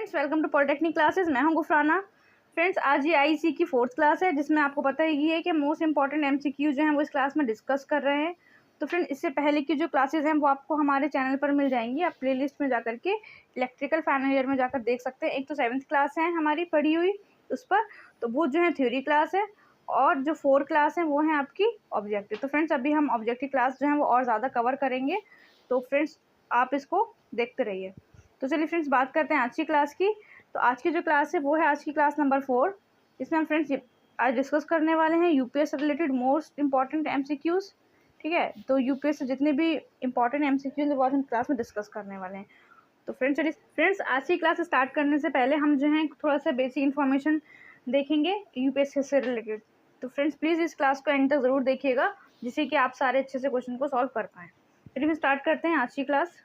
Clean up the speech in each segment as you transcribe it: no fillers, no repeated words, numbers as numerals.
Friends, welcome to polytechnic classes. मैं हूं गुफराना। Friends, आज ये आईसी की 4th क्लास है, जिसमें आपको पता ही है कि मोस्ट इंपॉर्टेंट एमसीक्यू जो हैं वो इस क्लास में डिस्कस कर रहे हैं। तो फ्रेंड, इससे पहले की जो क्लासेस हैं वो आपको हमारे चैनल पर मिल जाएंगी। आप प्लेलिस्ट में जाकर के इलेक्ट्रिकल फाइनल ईयर में जाकर देख सकते हैं। एक तो 7th क्लास है हमारी पढ़ी हुई उस पर, तो वो जो है थ्योरी क्लास है, और जो 4 क्लास है वो है आपकी ऑब्जेक्टिव। तो फ्रेंड्स, अभी हम ऑब्जेक्टिव क्लास जो है वो और ज़्यादा कवर करेंगे, तो फ्रेंड्स आप इसको देखते रहिए। तो चलिए फ्रेंड्स, बात करते हैं आज की क्लास की। तो आज की जो क्लास है वो है आज की क्लास नंबर 4। इसमें हम फ्रेंड्स आज डिस्कस करने वाले हैं यूपीएस से रिलेटेड मोस्ट इंपॉर्टेंट एमसीक्यूज। ठीक है, तो यूपीएस से जितने भी इंपॉर्टेंट एमसीक्यूज है वो आज हम क्लास में डिस्कस करने वाले हैं। तो फ्रेंड्स, चलिए फ्रेंड्स, आज की क्लास स्टार्ट करने से पहले हम जो है थोड़ा सा बेसिक इन्फॉर्मेशन देखेंगे यूपीएस से रिलेटेड। तो फ्रेंड्स, प्लीज़ इस क्लास को एंड तक ज़रूर देखिएगा, जिससे कि आप सारे अच्छे से क्वेश्चन को सॉल्व कर पाएँ। चलिए फिर स्टार्ट करते हैं आज की क्लास।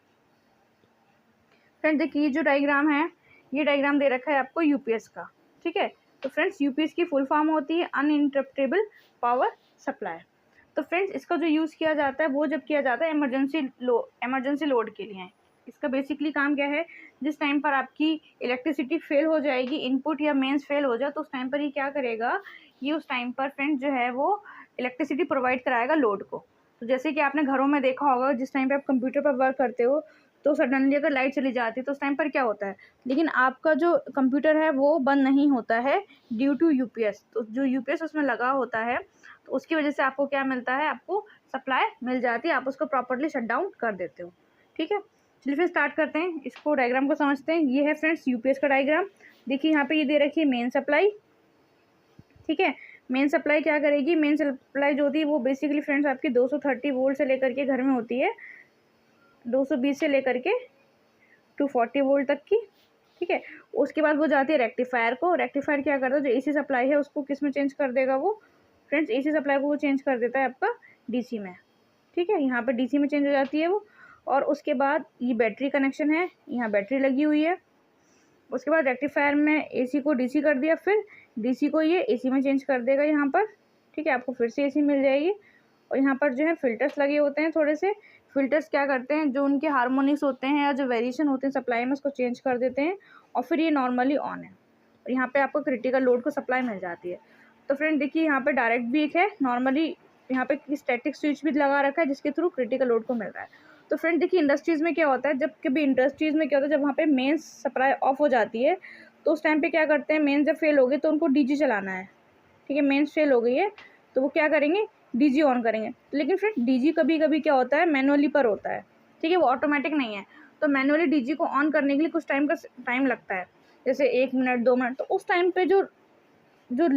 फ्रेंड्स, देखिए जो डायग्राम है, ये डायग्राम दे रखा है आपको यूपीएस का। ठीक है, तो फ्रेंड्स यूपीएस की फुल फॉर्म होती है अनइंटरप्टेबल पावर सप्लाई। तो फ्रेंड्स, इसका जो यूज़ किया जाता है वो जब किया जाता है इमरजेंसी लोड के लिए। इसका बेसिकली काम क्या है, जिस टाइम पर आपकी इलेक्ट्रिसिटी फेल हो जाएगी, इनपुट या मेंस फेल हो जाए, तो उस टाइम पर ये क्या करेगा, ये उस टाइम पर फ्रेंड्स जो है वो इलेक्ट्रिसिटी प्रोवाइड कराएगा लोड को। तो जैसे कि आपने घरों में देखा होगा, जिस टाइम पे आप कंप्यूटर पर वर्क करते हो तो सडनली अगर लाइट चली जाती है तो उस टाइम पर क्या होता है, लेकिन आपका जो कंप्यूटर है वो बंद नहीं होता है ड्यू टू यूपीएस। तो जो यूपीएस उसमें लगा होता है, तो उसकी वजह से आपको क्या मिलता है, आपको सप्लाई मिल जाती है, आप उसको प्रॉपर्ली शट डाउन कर देते हो। ठीक है, चलिए फिर स्टार्ट करते हैं, इसको डायग्राम को समझते हैं। ये है फ्रेंड्स यूपीएस का डायग्राम। देखिए यहाँ पे ये दे रखी है मेन सप्लाई। ठीक है, मेन सप्लाई क्या करेगी, मेन सप्लाई जो होती है वो बेसिकली फ्रेंड्स आपकी 230 वोल्ट से लेकर के घर में होती है 220 से लेकर के 240 वोल्ट तक की। ठीक है, उसके बाद वो जाती है रेक्टिफायर को। रेक्टिफायर क्या करता है, जो एसी सप्लाई है उसको किस में चेंज कर देगा वो, फ्रेंड्स एसी सप्लाई को वो चेंज कर देता है आपका डीसी में। ठीक है, यहाँ पर डीसी में चेंज हो जाती है वो। और उसके बाद ये बैटरी कनेक्शन है, यहाँ बैटरी लगी हुई है। उसके बाद रेक्टिफायर में एसी को डीसी कर दिया, फिर डीसी को ये एसी में चेंज कर देगा यहाँ पर। ठीक है, आपको फिर से एसी मिल जाएगी। और यहाँ पर जो है फिल्टर्स लगे होते हैं थोड़े से। फिल्टर्स क्या करते हैं, जो उनके हार्मोनिक्स होते हैं या जो वेरिएशन होते हैं सप्लाई में, उसको चेंज कर देते हैं, और फिर ये नॉर्मली ऑन है। और यहाँ पे आपको क्रिटिकल लोड को सप्लाई मिल जाती है। तो फ्रेंड देखिए, यहाँ पे डायरेक्ट भी एक है, नॉर्मली यहाँ पे स्टैटिक स्विच भी लगा रखा है, जिसके थ्रू क्रिटिकल लोड को मिल रहा है। तो फ्रेंड देखिए, इंडस्ट्रीज़ में क्या होता है, जब कभी इंडस्ट्रीज़ में क्या होता है, जब वहाँ पे मेंस सप्लाई ऑफ हो जाती है, तो उस टाइम पे क्या करते हैं, मेंस जब फेल हो गए तो उनको डीजी चलाना है। ठीक है, मेंस फेल हो गई है तो वो क्या करेंगे, डीजी ऑन करेंगे। लेकिन फिर डीजी कभी कभी क्या होता है, मैनुअली पर होता है। ठीक है, वो ऑटोमेटिक नहीं है। तो मैनुअली डीजी को ऑन करने के लिए कुछ टाइम लगता है, जैसे 1 मिनट 2 मिनट। तो उस टाइम पे जो जो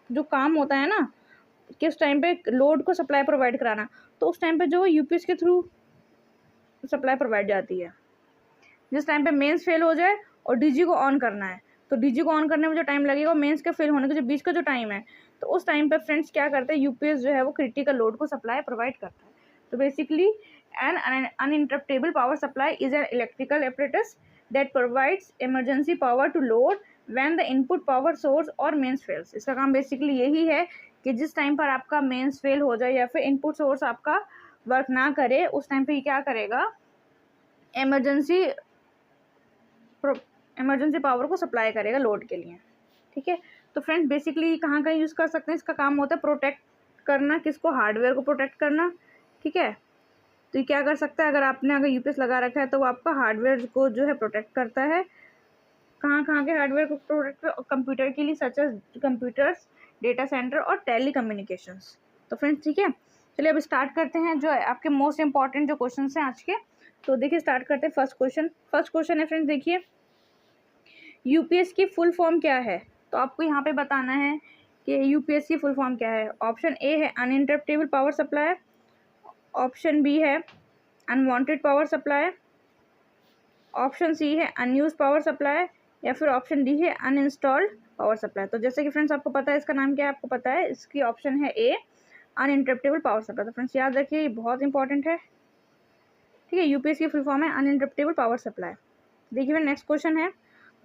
जो काम होता है ना, कि उस टाइम पे लोड को सप्लाई प्रोवाइड कराना, तो उस टाइम पे जो यूपीएस के थ्रू सप्लाई प्रोवाइड जाती है। जिस टाइम पे मेंस फेल हो जाए और डीजी को ऑन करना है, तो डीजी को ऑन करने में जो टाइम लगेगा, मेंस के फेल होने के जो बीच का जो टाइम है, तो उस टाइम पे फ्रेंड्स क्या करते हैं, यूपीएस जो है वो क्रिटिकल लोड को सप्लाई प्रोवाइड करता है। तो basically an uninterruptible power supply is an electrical apparatus that provides emergency power to load when the input power source or mains fails. इसका काम बेसिकली यही है कि जिस टाइम पर आपका मेंस फेल हो जाए या फिर इनपुट सोर्स आपका वर्क ना करे, उस टाइम पे ये क्या करेगा, इमरजेंसी पावर को सप्लाई करेगा लोड के लिए। ठीक है, तो फ्रेंड्स बेसिकली कहाँ कहाँ यूज़ कर सकते हैं, इसका काम होता है प्रोटेक्ट करना, किसको, हार्डवेयर को प्रोटेक्ट करना। ठीक है, तो ये क्या कर सकता है, अगर यूपीएस लगा रखा है तो वो आपका हार्डवेयर को जो है प्रोटेक्ट करता है। कहाँ कहाँ के हार्डवेयर को प्रोटेक्ट, कंप्यूटर के लिए, such as computers, data center और टेली कम्युनिकेशंस। तो फ्रेंड्स ठीक है, चलिए अब स्टार्ट करते हैं जो आपके मोस्ट इंपॉर्टेंट जो क्वेश्चन हैं आज के। तो देखिए स्टार्ट करते हैं फर्स्ट क्वेश्चन है फ्रेंड्स, देखिए यूपीएस की फुल फॉर्म क्या है। तो आपको यहाँ पे बताना है कि यूपीएस की फुल फॉर्म क्या है। ऑप्शन ए है uninterruptible power supply, option B है unwanted power supply, option C है अनयूज पावर सप्लाई, या फिर ऑप्शन डी है अनइंस्टॉल्ड पावर सप्लाई। तो जैसे कि फ्रेंड्स आपको पता है इसका नाम क्या है, आपको पता है इसकी ऑप्शन है ए अनइंटरप्टेबल पावर सप्लाई। तो फ्रेंड्स याद रखिए, ये बहुत इंपॉर्टेंट है। ठीक है, यूपीएस की फुल फॉर्म है अनइंटरप्टेबल पावर सप्लाई। देखिए नेक्स्ट क्वेश्चन है,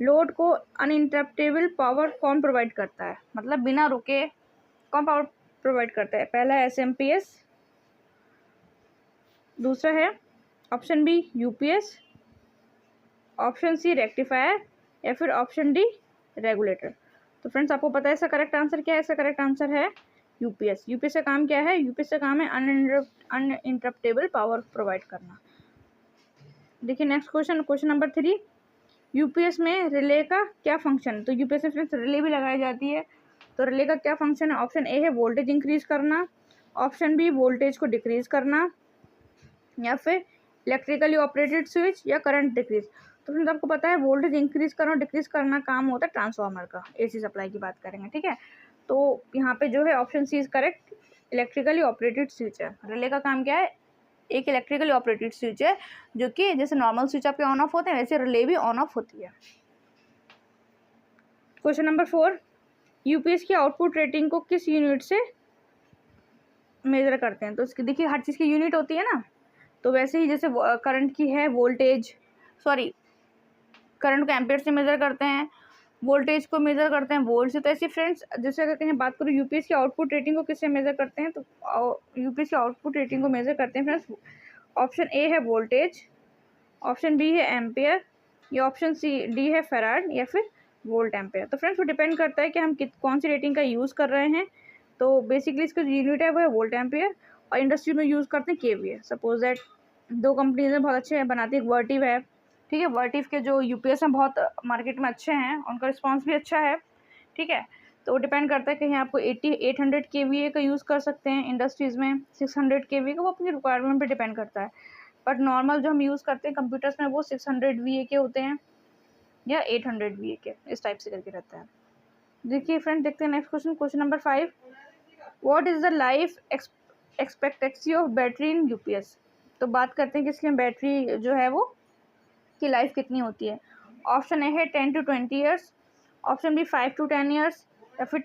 लोड को अनइंटरप्टेबल पावर कौन प्रोवाइड करता है, मतलब बिना रुके कौन पावर प्रोवाइड करता है। पहला है एसएमपीएस, दूसरा है option B UPS, option C rectifier, या फिर ऑप्शन डी रेगुलेटर। तो फ्रेंड्स आपको पता है इसका करेक्ट आंसर क्या है? इसका करेक्ट आंसर है यूपीएस। यूपीएस का काम क्या है? यूपीएस का काम है अनइंटरप्टेबल पावर प्रोवाइड करना। देखिए next question, question number 3, UPS में रिले का क्या फंक्शन है? तो यूपीएस में फ्रेंड्स रिले भी लगाई जाती है, तो रिले का क्या फंक्शन है? ऑप्शन ए है वोल्टेज इंक्रीज करना, ऑप्शन बी वोल्टेज को डिक्रीज करना, या फिर इलेक्ट्रिकली ऑपरेटेड स्विच या करंट डिक्रीज। तो फ्रेंड्स आपको पता है वोल्टेज इंक्रीज करना और डिक्रीज करना काम होता है ट्रांसफार्मर का, एसी सप्लाई की बात करेंगे, ठीक है। तो यहाँ पे जो है option C is correct, electrically operated switch है। रिले का काम क्या है? एक इलेक्ट्रिकली ऑपरेटेड स्विच है, जो कि जैसे नॉर्मल स्विच आपके ऑन ऑफ होते हैं वैसे रिले भी ऑन ऑफ होती है। क्वेश्चन नंबर 4, यूपीएस की आउटपुट रेटिंग को किस यूनिट से मेजर करते हैं? तो इसकी देखिए हर चीज़ की यूनिट होती है ना, तो वैसे ही जैसे करंट की है करंट को एम्पेयर से मेजर करते हैं, वोल्टेज को मेजर करते हैं वोल्ट से। तो ऐसे फ्रेंड्स जैसे अगर कहीं बात करूँ यूपीएस की आउटपुट रेटिंग को किससे मेजर करते हैं, तो यूपीएस की आउटपुट रेटिंग को मेजर करते हैं फ्रेंड्स, ऑप्शन ए है वोल्टेज, ऑप्शन बी है एम्पेयर, या ऑप्शन डी है फैराड, या फिर वोल्ट एम्पेयर। तो फ्रेंड्स वो डिपेंड करता है कि हम कौन सी रेटिंग का यूज़ कर रहे हैं। तो बेसिकली इसका जो यूनिट है वो है वोल्ट एम्पेयर, और इंडस्ट्री में यूज़ करते हैं केवीए। सपोज दैट दो कंपनीज में बहुत अच्छे बनाती है, वर्टिव है, ठीक है। वर्टिव के जो यूपीएस हैं बहुत मार्केट में अच्छे हैं, उनका रिस्पॉन्स भी अच्छा है, ठीक है। तो डिपेंड करता है कहीं आपको 800 केवीए का यूज़ कर सकते हैं इंडस्ट्रीज़ में, 600 केवीए का, वो अपनी रिक्वायरमेंट पे डिपेंड करता है। बट नॉर्मल जो हम यूज़ करते हैं कंप्यूटर्स में वो 600 वीए के होते हैं या 800 वीए के, इस टाइप से करके रहता है। देखिए फ्रेंड देखते हैं next question, question number 5, what is the life expectancy of battery in UPS? तो बात करते हैं कि इसकी बैटरी जो है वो की लाइफ कितनी होती है। ऑप्शन ए है 10 to 20 years, option B 5 to 10 years, या फिर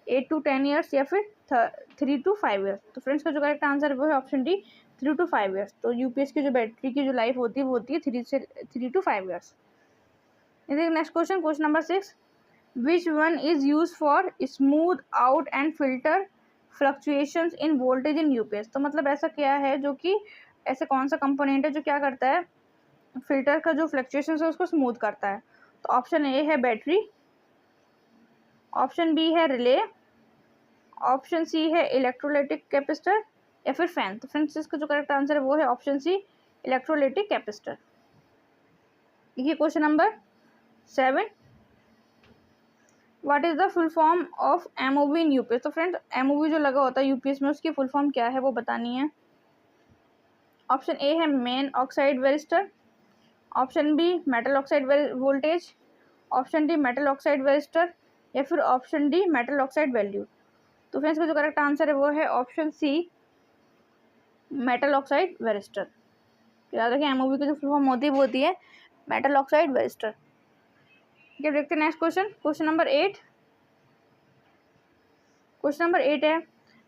8 to 10 ईयर्स, या फिर 3 to 5 ईयर्स। तो फ्रेंड्स का जो करेक्ट आंसर है वो है ऑप्शन डी 3 to 5 ईयर्स। तो यूपीएस की जो बैटरी की जो लाइफ होती है वो होती है 3 to 5 years. Next question, question number 6, which one is use for smooth out and filter fluctuations in voltage in UPS? तो मतलब ऐसा क्या है जो कि ऐसे कौन सा कंपोनेंट है जो क्या करता है, फिल्टर का जो फ्लक्चुएशंस है उसको स्मूथ करता है? तो ऑप्शन ए है बैटरी, ऑप्शन बी है रिले, ऑप्शन सी है इलेक्ट्रोलाइटिक कैपेसिटर, या फिर फैन। तो फ्रेंड्स इसका जो करेक्ट आंसर है वो है ऑप्शन सी इलेक्ट्रोलाइटिक कैपेसिटर। देखिए question number 7, what is the full form of MOV in UPS? तो फ्रेंड्स एमओवी जो लगा होता है यूपीएस में उसकी फुल फॉर्म क्या है वो बतानी है। ऑप्शन ए है main oxide varistor, option B metal oxide voltage, option D metal oxide varistor, या फिर option D metal oxide value. तो फ्रेंड्स का जो करेक्ट आंसर है वो है option C metal oxide varistor. याद रखें एमओवी की जो फुल फॉर्म होती है वो होती है मेटल ऑक्साइड वेरिस्टर। ठीक है, देखते हैं next question, question number 8। Question number 8 है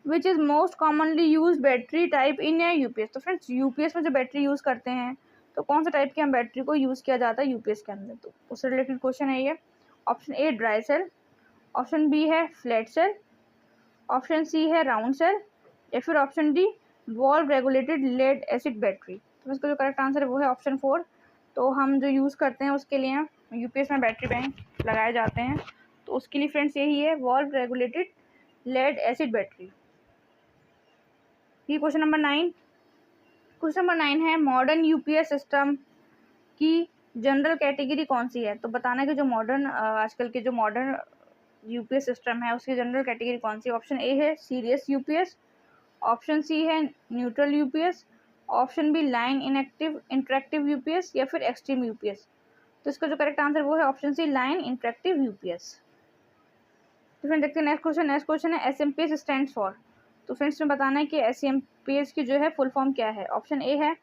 which is most commonly use battery type in A UPS? तो फ्रेंड्स यूपीएस में जो बैटरी यूज़ करते हैं तो कौन सा टाइप की हम बैटरी को यूज़ किया जाता है यूपीएस के अंदर? तो उससे रिलेटेड क्वेश्चन है ये। Option A dry cell, option B है फ्लैट सेल, ऑप्शन सी है राउंड सेल, या फिर option D valve regulated lead acid battery. तो इसका जो करेक्ट आंसर है वो है ऑप्शन 4। तो हम जो यूज़ करते हैं उसके लिए यूपीएस में बैटरी बैंक लगाए जाते हैं, तो उसके लिए फ्रेंड्स यही है valve regulated lead acid battery. ये क्वेश्चन नंबर 9। क्वेश्चन नंबर 9 है मॉडर्न यूपीएस सिस्टम की जनरल कैटेगरी कौन सी है? तो बताना है कि जो मॉडर्न आजकल के जो मॉडर्न यूपीएस सिस्टम है उसकी जनरल कैटेगरी कौन सी है। ऑप्शन ए है सीरियस यूपीएस, ऑप्शन सी है neutral UPS, option B line interactive UPS, या फिर एक्सट्रीम यूपीएस। तो इसका जो करेक्ट आंसर वो है option C line interactive UPS. तो फ्रेंड्स देखते हैं नेक्स्ट क्वेश्चन। नेक्स्ट क्वेश्चन है एसएमपीएस स्टैंड्स फॉर। तो फ्रेंड्स में बताना है कि एसएमपीएस की जो है फुल फॉर्म क्या है। ऑप्शन ए है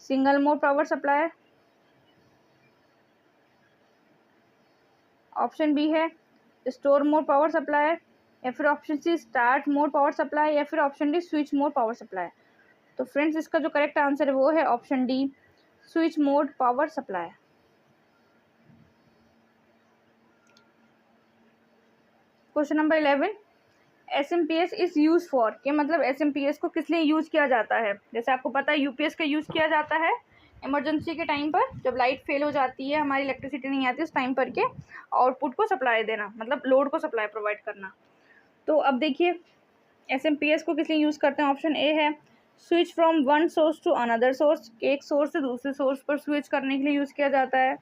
single mode power supplier, option B है स्टोर मोड पावर सप्लायर, या फिर option C start mode power supply, या फिर option D switch mode power supply. तो फ्रेंड्स इसका जो करेक्ट आंसर है वो है option D switch mode power supply. Question number 11 SMPS is use for, के मतलब एसएमपीएस को किस लिए यूज किया जाता है? जैसे आपको पता है यूपीएस का यूज किया जाता है इमरजेंसी के टाइम पर जब लाइट फेल हो जाती है, हमारी इलेक्ट्रिसिटी नहीं आती, उस टाइम पर के आउटपुट को सप्लाई देना, मतलब लोड को सप्लाई प्रोवाइड करना। तो अब देखिए एसएमपीएस को किस लिए यूज़ करते हैं। ऑप्शन ए है switch from one source to another source, एक सोर्स से दूसरे सोर्स पर स्विच करने के लिए यूज़ किया जाता है।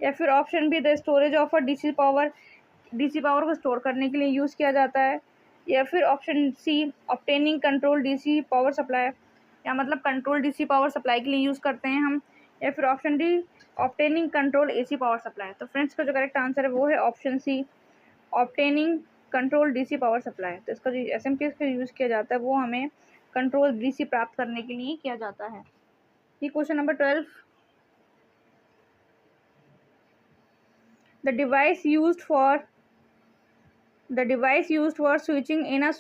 या फिर option B the storage of a DC power, DC power को स्टोर करने के लिए यूज़ किया जाता है। या फिर option C obtaining control DC power supply, या मतलब कंट्रोल डीसी पावर सप्लाई के लिए यूज़ करते हैं हम। या फिर option D obtaining control AC power supply. तो फ्रेंड्स का जो करेक्ट आंसर है वो है option C obtaining control DC power supply. तो इसका जो एसएमपीएस का यूज़ किया जाता है वो हमें कंट्रोल डीसी प्राप्त करने के लिए किया जाता है। ये question number 12, the device used for switching in a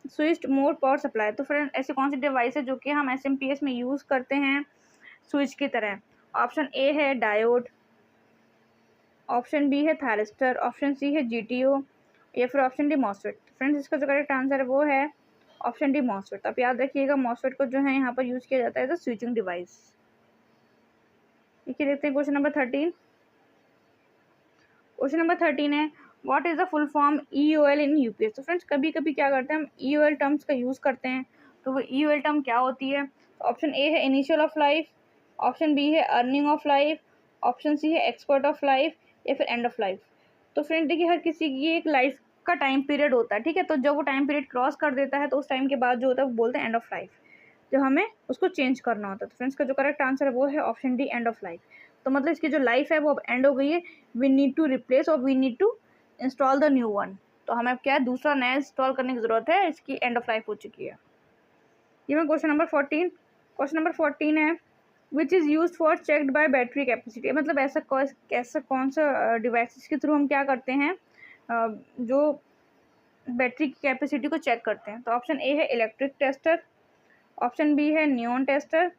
switched mode power supply. तो फ्रेंड ऐसे कौन सी डिवाइस है जो कि हम एसएमपीएस में यूज़ करते हैं स्विच की तरह। ऑप्शन ए है डायोड, ऑप्शन बी है थायरिस्टर, ऑप्शन सी है जीटीओ, या फिर ऑप्शन डी मॉसफेट। फ्रेंड्स इसका जो करेक्ट आंसर है वो है ऑप्शन डी मॉसफेट। आप याद रखिएगा मॉसफेट को जो है यहाँ पर यूज़ किया जाता है एज अ स्विचिंग डिवाइस। देखिए देखते हैं क्वेश्चन नंबर 13। क्वेश्चन नंबर 13 है what is the full form EOL in UPS. तो फ्रेंड्स कभी कभी क्या करते हैं हम ईओएल टर्म्स का यूज़ करते हैं। तो वो ईओएल टर्म क्या होती है। ऑप्शन ए है initial of life, option B है earning of life, option C है एक्सपर्ट ऑफ लाइफ, या फिर एंड ऑफ लाइफ। तो फ्रेंड देखिए हर किसी की एक लाइफ का टाइम पीरियड होता है, ठीक है। तो जब वो टाइम पीरियड क्रॉस कर देता है तो उस टाइम के बाद जो होता है वो बोलते हैं एंड ऑफ लाइफ, जब हमें उसको चेंज करना होता है। तो फ्रेंड्स का जो करेक्ट आंसर है वो है option D and of life. तो मतलब इसकी जो लाइफ है वो अब एंड हो गई है, वी नीड टू रिप्लेस और we need to install the new one. तो हमें क्या है दूसरा नया इंस्टॉल करने की ज़रूरत है, इसकी एंड ऑफ लाइफ हो चुकी है। ये मैं क्वेश्चन नंबर 14, क्वेश्चन नंबर 14 है which is use for checked by battery capacity. मतलब ऐसा कौन सा डिवाइस के थ्रू हम क्या करते हैं जो बैटरी की कैपेसिटी को चेक करते हैं। तो ऑप्शन ए है इलेक्ट्रिक टेस्टर, ऑप्शन बी है नियॉन टेस्टर,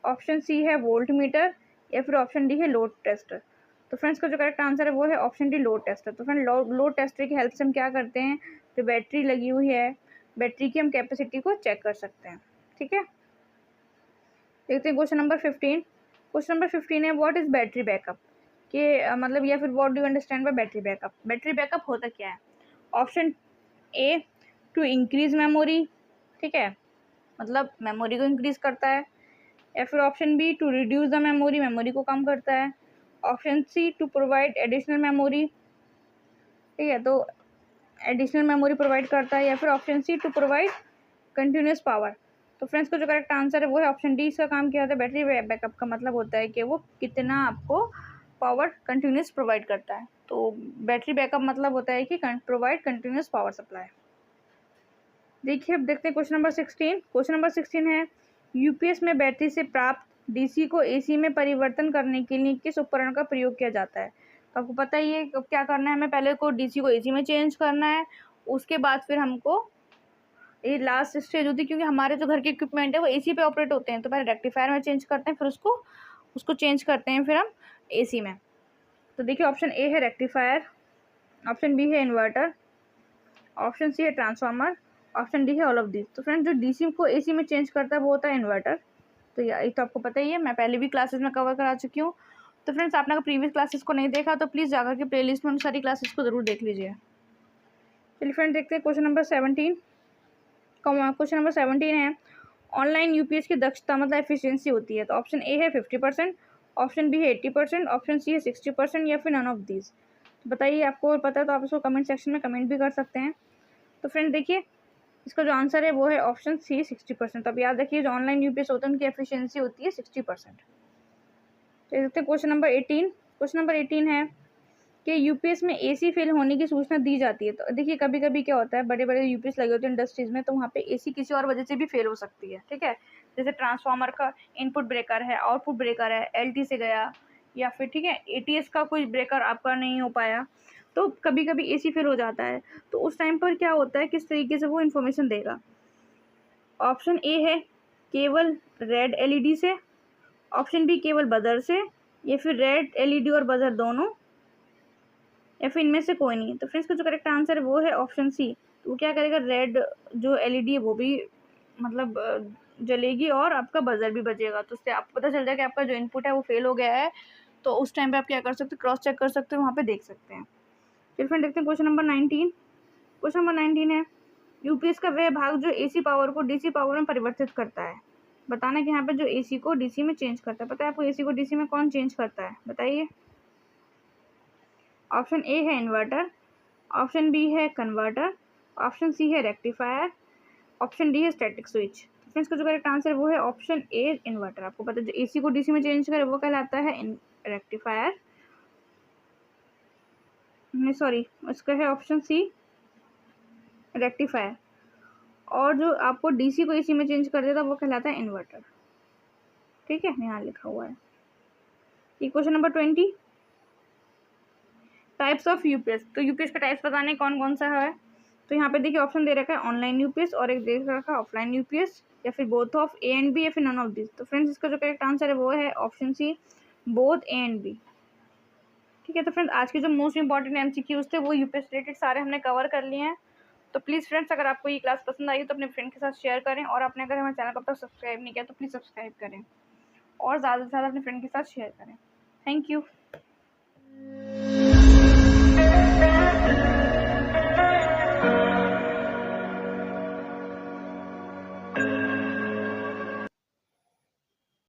ऑप्शन सी है वोल्ट मीटर, या फिर ऑप्शन डी है लोड टेस्टर। तो फ्रेंड्स का जो करेक्ट आंसर है वो है ऑप्शन डी लोड टेस्टर। तो फ्रेंड लोड टेस्टर की हेल्प से हम क्या करते हैं, जो बैटरी लगी हुई है बैटरी की हम कैपेसिटी को चेक कर सकते हैं, ठीक है। देखते हैं क्वेश्चन नंबर 15। क्वेश्चन नंबर 15 है व्हाट इज़ बैटरी बैकअप के मतलब, या फिर what do you understand by battery backup. Battery backup होता क्या है। Option A to increase memory, ठीक है, मतलब मेमोरी को इंक्रीज करता है। या फिर option B to reduce the memory, memory को कम करता है। Option C to provide additional memory, ठीक है, तो एडिशनल मेमोरी प्रोवाइड करता है। या फिर option C to provide continuous power. तो फ्रेंड्स को जो करेक्ट आंसर है वो है ऑप्शन डी। इसका काम क्या होता है, बैटरी बैकअप का मतलब होता है कि वो कितना आपको पावर कंटिन्यूस प्रोवाइड करता है। तो बैटरी बैकअप मतलब होता है कि प्रोवाइड कंटिन्यूस पावर सप्लाई। देखिए अब देखते हैं क्वेश्चन नंबर 16। क्वेश्चन नंबर 16 है यूपीएस में बैटरी से प्राप्त डीसी को एसी में परिवर्तन करने के लिए किस उपकरण का प्रयोग किया जाता है। तो आपको पता ही है क्या करना है, हमें पहले को डीसी को एसी में चेंज करना है, उसके बाद फिर हमको ये लास्ट स्टेज होती है, क्योंकि हमारे जो घर के इक्विपमेंट है वो एसी पे ऑपरेट होते हैं। तो पहले रेक्टिफायर में चेंज करते हैं, फिर उसको चेंज करते हैं फिर हम एसी में। तो देखिए ऑप्शन ए है रेक्टिफायर, ऑप्शन बी है इन्वर्टर, ऑप्शन सी है ट्रांसफार्मर, ऑप्शन डी है ऑल ऑफ दिस। तो फ्रेंड जो डीसी को एसी में चेंज करता है वो होता है इन्वर्टर। तो ये तो आपको पता ही है, मैं पहले भी क्लासेस में कवर करा चुकी हूँ। तो फ्रेंड्स आपने अगर प्रीवियस क्लासेस को नहीं देखा तो प्लीज़ जाकर के प्लेलिस्ट में उन सारी क्लासेस को ज़रूर देख लीजिए। चलिए फ्रेंड देखते हैं क्वेश्चन नंबर 17। क्वेश्चन नंबर 17 है ऑनलाइन यूपीएस की दक्षता मतलब एफिशिएंसी होती है। तो ऑप्शन ए है 50%, ऑप्शन बी है 80%, ऑप्शन सी है 60%, या फिर नन ऑफ दीज। तो बताइए आपको पता है तो आप इसको कमेंट सेक्शन में कमेंट भी कर सकते हैं। तो फ्रेंड देखिए इसका जो आंसर है वो है ऑप्शन सी 60%। तो अब याद रखिए जो ऑनलाइन यूपीएस होता है उनकी एफिशिएंसी होती है 60%। तो देखते हैं क्वेश्चन नंबर 18। क्वेश्चन नंबर 18 है कि यूपीएस में एसी फेल होने की सूचना दी जाती है। तो देखिए कभी कभी क्या होता है, बड़े बड़े यूपीएस लगे होते हैं इंडस्ट्रीज में, तो वहाँ पे एसी किसी और वजह से भी फेल हो सकती है, ठीक है। जैसे ट्रांसफार्मर का इनपुट ब्रेकर है, आउटपुट ब्रेकर है, एलटी से गया, या फिर ठीक है एटीएस का कोई ब्रेकर आपका नहीं हो पाया, तो कभी कभी एसी फेल हो जाता है। तो उस टाइम पर क्या होता है, किस तरीके से वो इन्फॉर्मेशन देगा। ऑप्शन ए है केवल रेड एलईडी से, ऑप्शन बी केवल बजर से, या फिर रेड एलईडी और बजर दोनों, या फिर इनमें से कोई नहीं। तो फ्रेंड्स का जो करेक्ट आंसर है वो है ऑप्शन सी। तो वो क्या करेगा, रेड जो एलईडी है वो भी मतलब जलेगी और आपका बजर भी बजेगा, तो उससे आपको पता चल जाएगा कि आपका जो इनपुट है वो फेल हो गया है। तो उस टाइम पे आप क्या कर सकते हो, क्रॉस चेक कर सकते हो, वहाँ पे देख सकते हैं। चलिए फ्रेंड देखते हैं क्वेश्चन नंबर 19। क्वेश्चन नंबर 19 है, यूपीएस का वह भाग जो एसी पावर को डीसी पावर में परिवर्तित करता है। बताना कि यहाँ पे जो एसी को डीसी में चेंज करता है। पता है आपको एसी को डीसी में कौन चेंज करता है, बताइए। ऑप्शन ए है इन्वर्टर, ऑप्शन बी है कन्वर्टर, ऑप्शन सी है रेक्टिफायर, ऑप्शन डी है स्टैटिक स्विच। फ्रेंड्स का जो करेक्ट आंसर वो है ऑप्शन ए इन्वर्टर। आपको पता है जो एसी को डीसी में चेंज करे वो कहलाता है रेक्टिफायर, नहीं सॉरी, उसका है ऑप्शन सी रेक्टिफायर। और जो आपको डीसी को एसी में चेंज कर देता वो कहलाता है इन्वर्टर। ठीक है, यहाँ लिखा हुआ है। ये question number 20, types of UPS. तो यूपीएस का टाइप्स बताने कौन कौन सा है। तो यहाँ पे देखिए ऑप्शन दे रखा है ऑनलाइन यूपीएस और एक दे रखा है ऑफलाइन यूपीएस, या फिर both of A and B, या फिर नन ऑफ दिस। तो फ्रेंड्स इसका जो करेक्ट आंसर है वो है option C both A and B. ठीक है, तो फ्रेंड्स आज के जो मोस्ट इंपॉर्टेंट एमसीक्यूज थे वो यूपीएस रिलेटेड सारे हमने कवर कर लिए हैं। तो प्लीज़ फ्रेंड्स अगर आपको ये क्लास पसंद आई तो अपने फ्रेंड के साथ शेयर करें, और आपने अगर हमारे चैनल को अब तक सब्सक्राइब नहीं किया तो प्लीज़ सब्सक्राइब करें और ज़्यादा से ज़्यादा अपने फ्रेंड के साथ शेयर करें। Thank you.